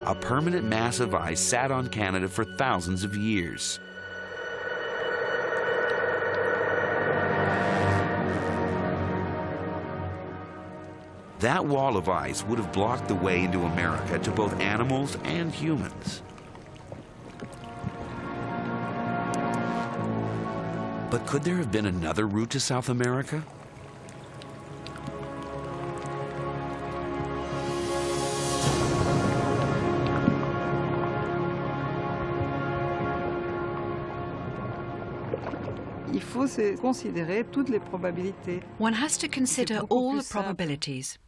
a permanent mass of ice sat on Canada for thousands of years. That wall of ice would have blocked the way into America to both animals and humans. But could there have been another route to South America? One has to consider all the probabilities.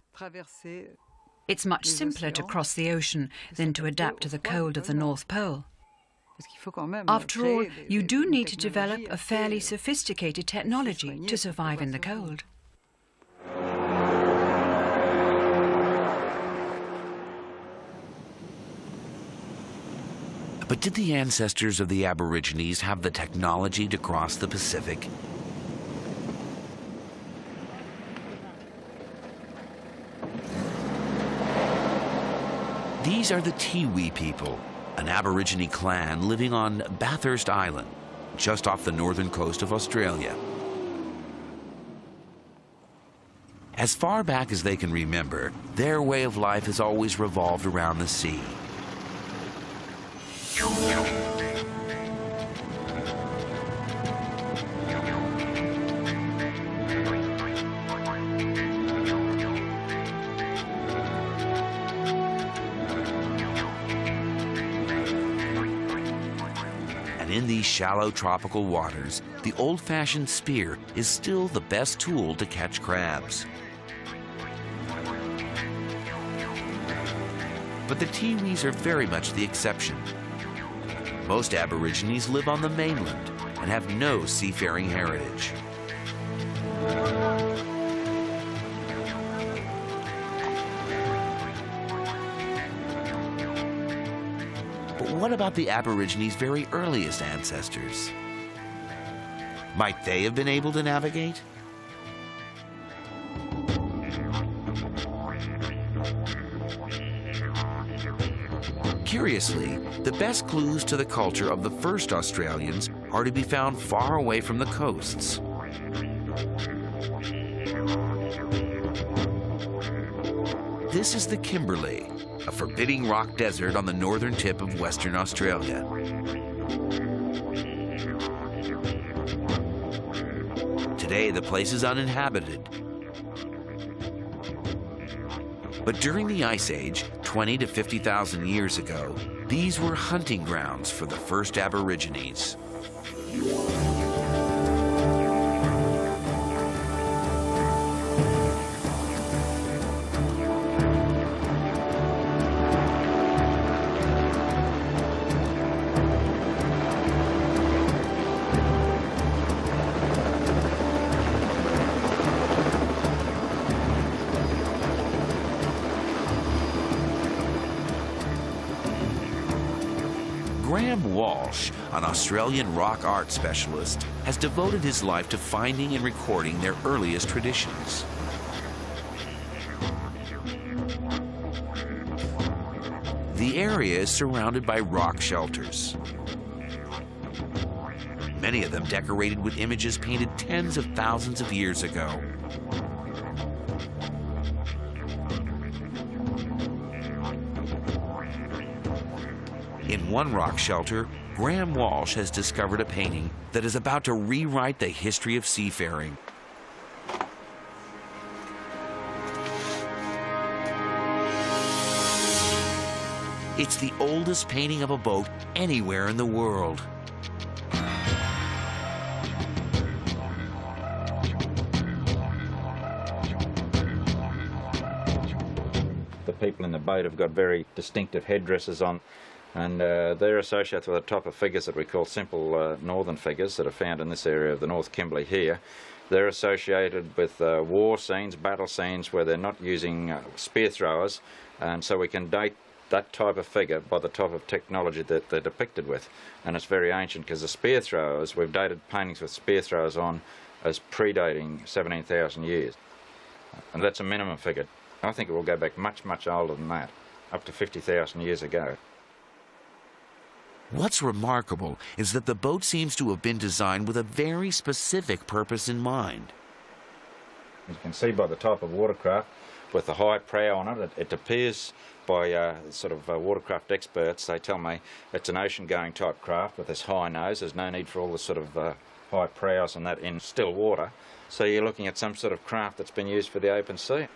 It's much simpler to cross the ocean than to adapt to the cold of the North Pole. After all, you do need to develop a fairly sophisticated technology to survive in the cold. But did the ancestors of the Aborigines have the technology to cross the Pacific? These are the Tiwi people, an Aborigine clan living on Bathurst Island, just off the northern coast of Australia. As far back as they can remember, their way of life has always revolved around the sea. And in these shallow tropical waters, the old-fashioned spear is still the best tool to catch crabs. But the Tiwis are very much the exception. Most Aborigines live on the mainland and have no seafaring heritage. But what about the Aborigines' very earliest ancestors? Might they have been able to navigate? Curiously, the best clues to the culture of the first Australians are to be found far away from the coasts. This is the Kimberley, a forbidding rock desert on the northern tip of Western Australia. Today, the place is uninhabited. But during the Ice Age, 20 to 50,000 years ago, these were hunting grounds for the first Aborigines. Graham Walsh, an Australian rock art specialist, has devoted his life to finding and recording their earliest traditions. The area is surrounded by rock shelters, many of them decorated with images painted tens of thousands of years ago. In one rock shelter, Graham Walsh has discovered a painting that is about to rewrite the history of seafaring. It's the oldest painting of a boat anywhere in the world. The people in the boat have got very distinctive headdresses on. And they're associated with a type of figures that we call simple northern figures that are found in this area of the North Kimberley here. They're associated with war scenes, battle scenes where they're not using spear throwers, and so we can date that type of figure by the type of technology that they're depicted with. And it's very ancient because the spear throwers, we've dated paintings with spear throwers on as predating 17,000 years. And that's a minimum figure. I think it will go back much, much older than that. up to 50,000 years ago. What's remarkable is that the boat seems to have been designed with a very specific purpose in mind. You can see by the type of watercraft with the high prow on it, it appears by watercraft experts, they tell me it's an ocean-going type craft with this high nose. There's no need for all the sort of high prows and that in still water. So you're looking at some sort of craft that's been used for the open sea.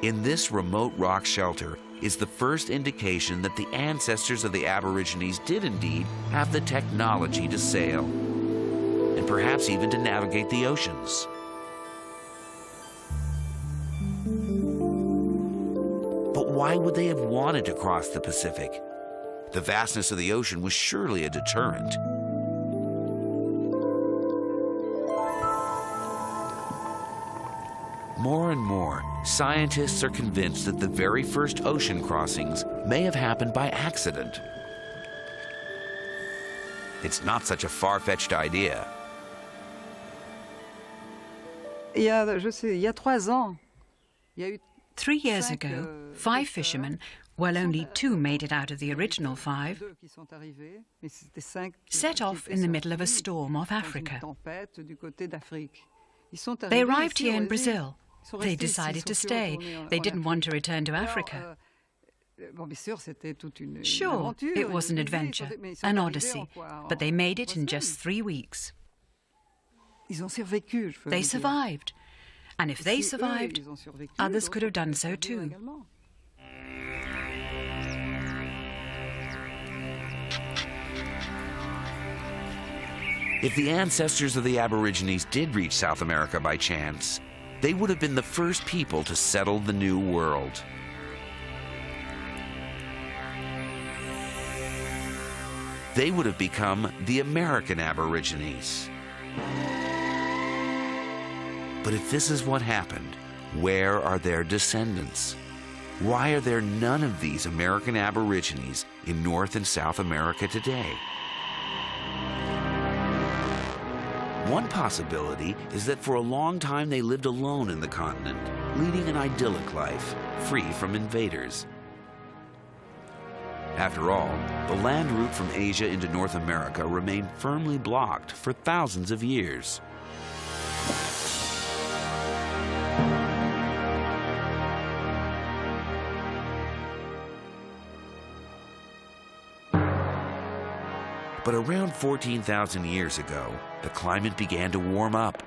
In this remote rock shelter is the first indication that the ancestors of the Aborigines did indeed have the technology to sail, and perhaps even to navigate the oceans. But why would they have wanted to cross the Pacific? The vastness of the ocean was surely a deterrent. More and more, scientists are convinced that the very first ocean crossings may have happened by accident. It's not such a far-fetched idea. Il y a 3 ans, 3 years ago, 5 fishermen, while only 2 made it out of the original 5, set off in the middle of a storm off Africa. They arrived here in Brazil. They decided to stay. They didn't want to return to Africa. Sure, it was an adventure, an odyssey, but they made it in just 3 weeks. They survived. And if they survived, others could have done so too. If the ancestors of the Aborigines did reach South America by chance, they would have been the first people to settle the New World. They would have become the American Aborigines. But if this is what happened, where are their descendants? Why are there none of these American Aborigines in North and South America today? One possibility is that for a long time they lived alone in the continent, leading an idyllic life, free from invaders. After all, the land route from Asia into North America remained firmly blocked for thousands of years. But around 14,000 years ago, the climate began to warm up.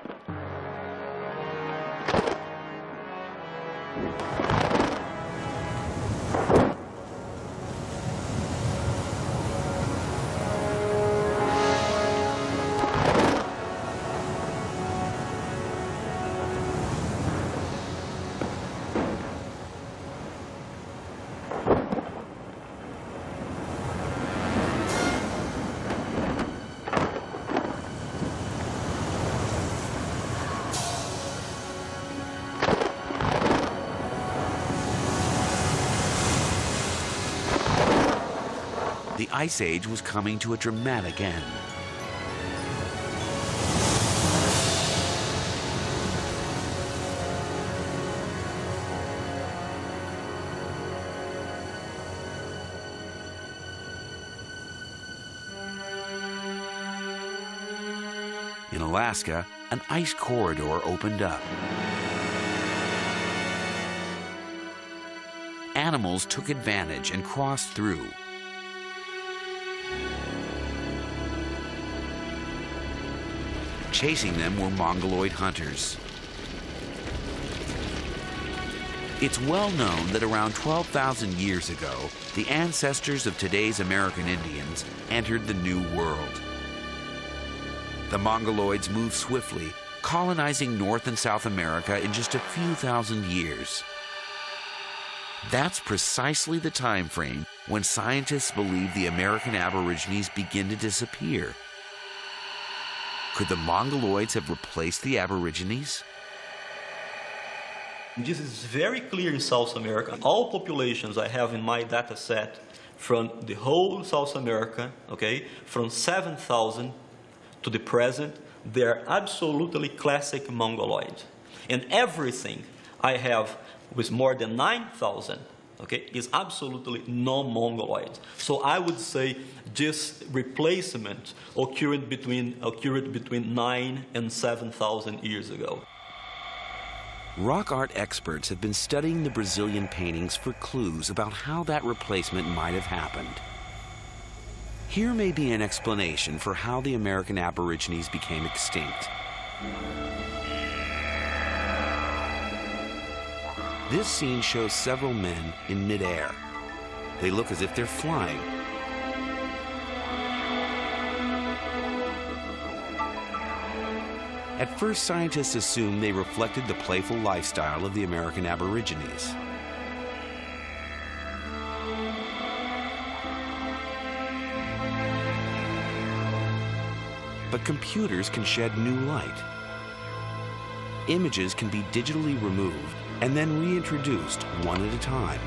The Ice Age was coming to a dramatic end. In Alaska, an ice corridor opened up. Animals took advantage and crossed through. Chasing them were Mongoloid hunters. It's well known that around 12,000 years ago, the ancestors of today's American Indians entered the New World. The Mongoloids moved swiftly, colonizing North and South America in just a few thousand years. That's precisely the time frame when scientists believe the American Aborigines begin to disappear. Could the Mongoloids have replaced the Aborigines? This is very clear in South America. All populations I have in my data set from the whole South America, okay, from 7,000 to the present, they're absolutely classic Mongoloid. And everything I have with more than 9,000, okay, is absolutely non-Mongoloid. So I would say this replacement occurred between 9 and 7,000 years ago. Rock art experts have been studying the Brazilian paintings for clues about how that replacement might have happened. Here may be an explanation for how the American Aborigines became extinct. This scene shows several men in midair. They look as if they're flying. At first, scientists assumed they reflected the playful lifestyle of the American Aborigines. But computers can shed new light. Images can be digitally removed and then reintroduced one at a time.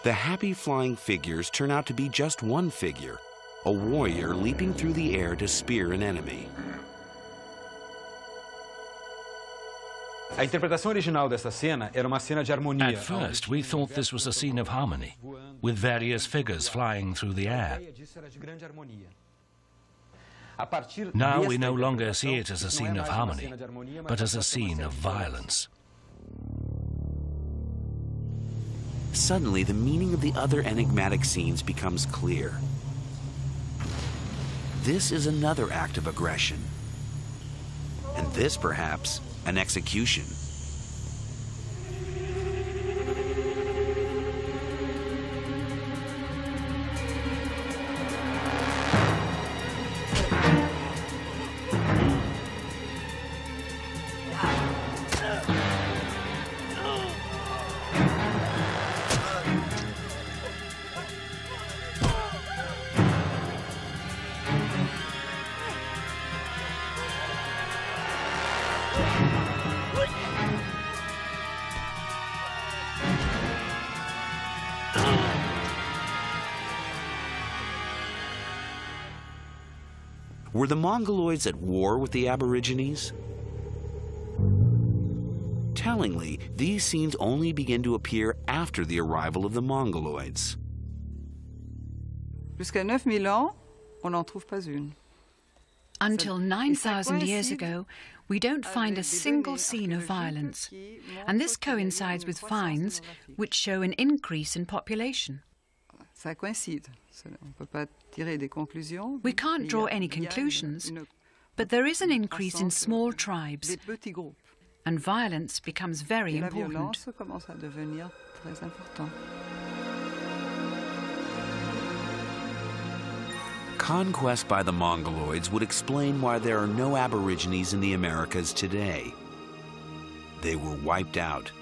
The happy flying figures turn out to be just one figure, a warrior leaping through the air to spear an enemy. At first, we thought this was a scene of harmony, with various figures flying through the air. Now we no longer see it as a scene of harmony, but as a scene of violence. Suddenly, the meaning of the other enigmatic scenes becomes clear. This is another act of aggression. And this, perhaps, an execution. Were the Mongoloids at war with the Aborigines? Tellingly, these scenes only begin to appear after the arrival of the Mongoloids. Jusqu'à 9000 ans, on n'en trouve pas une. Until 9,000 years ago, we don't find a single scene of violence. And this coincides with finds which show an increase in population. Ça coïncide. On peut pas tirer des conclusions. We can't draw any conclusions, but there is an increase in small tribes, Des petits groupes. and violence becomes very Et la important. violence commence à devenir très important. Conquest by the Mongoloids would explain why there are no Aborigines in the Americas today. They were wiped out.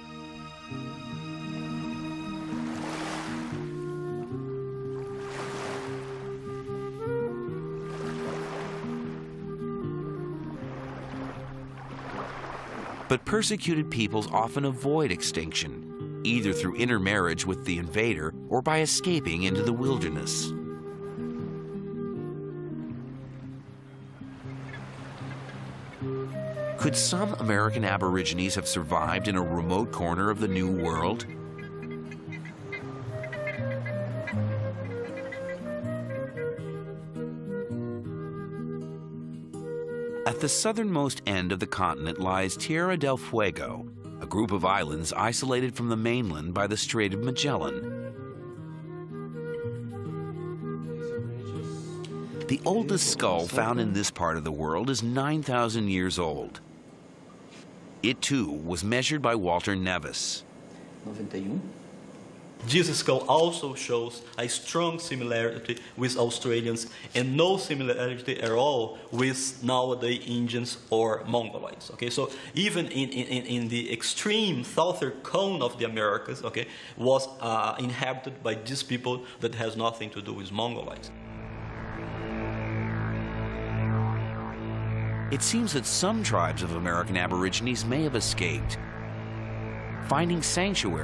But persecuted peoples often avoid extinction, either through intermarriage with the invader or by escaping into the wilderness. Could some American Aborigines have survived in a remote corner of the New World? At the southernmost end of the continent lies Tierra del Fuego, a group of islands isolated from the mainland by the Strait of Magellan. The oldest skull found in this part of the world is 9,000 years old. It too was measured by Walter Nevis. 91. This skull also shows a strong similarity with Australians and no similarity at all with nowadays Indians or Mongoloids. Okay, so even in the extreme southern cone of the Americas, okay, was inhabited by these people that has nothing to do with Mongoloids. It seems that some tribes of American Aborigines may have escaped, finding sanctuary